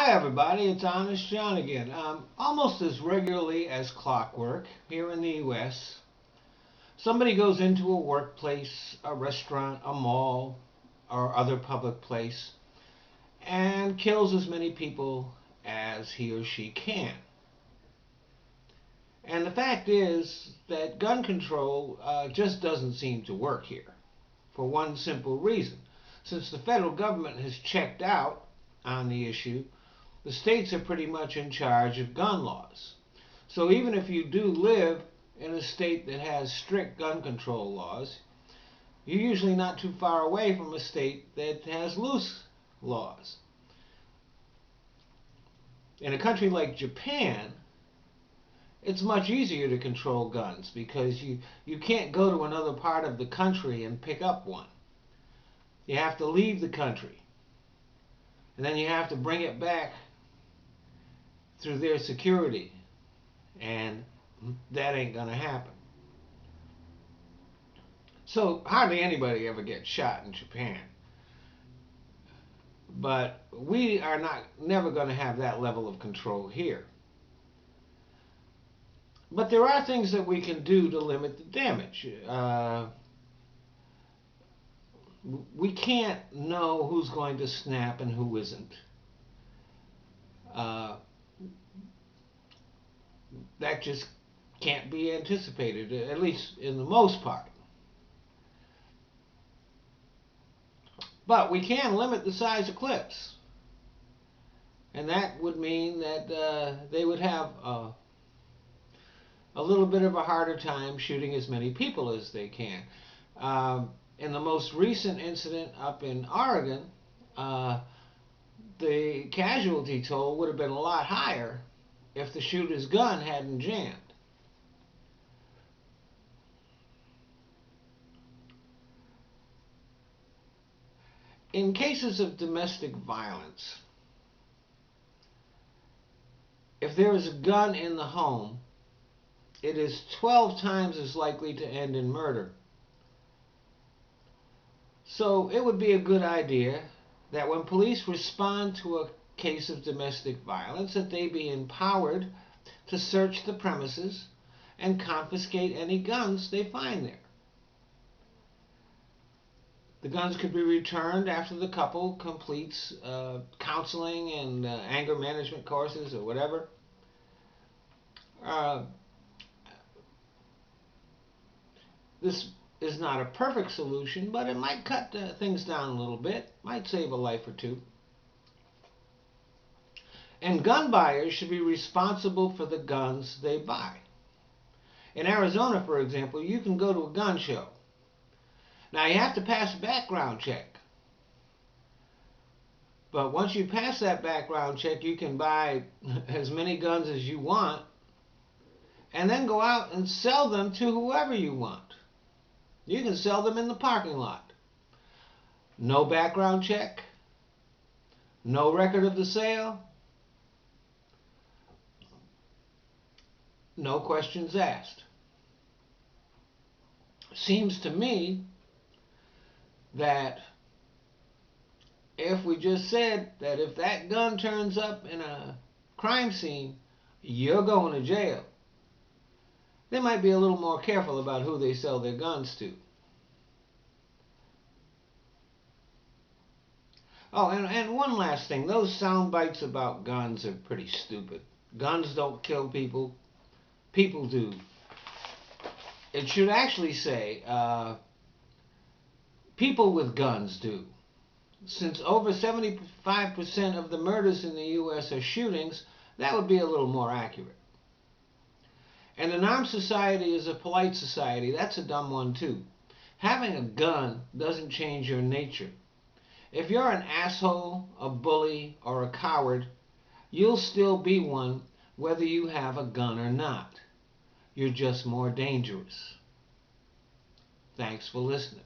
Hi everybody, it's Honest John again. Almost as regularly as clockwork here in the US, somebody goes into a workplace, a restaurant, a mall, or other public place and kills as many people as he or she can. And the fact is that gun control just doesn't seem to work here for one simple reason. Since the federal government has checked out on the issue, the states are pretty much in charge of gun laws. So even if you do live in a state that has strict gun control laws, you're usually not too far away from a state that has loose laws. In a country like Japan, it's much easier to control guns because you can't go to another part of the country and pick up one. You have to leave the country. And then you have to bring it back through their security. And that ain't going to happen. So hardly anybody ever gets shot in Japan. But we are never going to have that level of control here. But there are things that we can do to limit the damage. We can't know who's going to snap and who isn't. That just can't be anticipated, at least in the most part. But we can limit the size of clips. And that would mean that they would have a little bit of a harder time shooting as many people as they can. In the most recent incident up in Oregon, the casualty toll would have been a lot higher if the shooter's gun hadn't jammed. In cases of domestic violence, if there is a gun in the home, it is 12 times as likely to end in murder. So it would be a good idea that when police respond to a case of domestic violence, that they be empowered to search the premises and confiscate any guns they find there. The guns could be returned after the couple completes counseling and anger management courses or whatever. This is not a perfect solution, but it might cut things down a little bit, might save a life or two. And gun buyers should be responsible for the guns they buy. In Arizona, for example, you can go to a gun show. Now, you have to pass a background check. But once you pass that background check, you can buy as many guns as you want and then go out and sell them to whoever you want. You can sell them in the parking lot. No background check, no record of the sale, no questions asked. Seems to me that if we just said that if that gun turns up in a crime scene, you're going to jail, they might be a little more careful about who they sell their guns to. Oh, and one last thing. Those sound bites about guns are pretty stupid. Guns don't kill people. People do. It should actually say, people with guns do. Since over 75% of the murders in the U.S. are shootings, that would be a little more accurate. And an armed society is a polite society. That's a dumb one, too. Having a gun doesn't change your nature. If you're an asshole, a bully, or a coward, you'll still be one whether you have a gun or not. You're just more dangerous. Thanks for listening.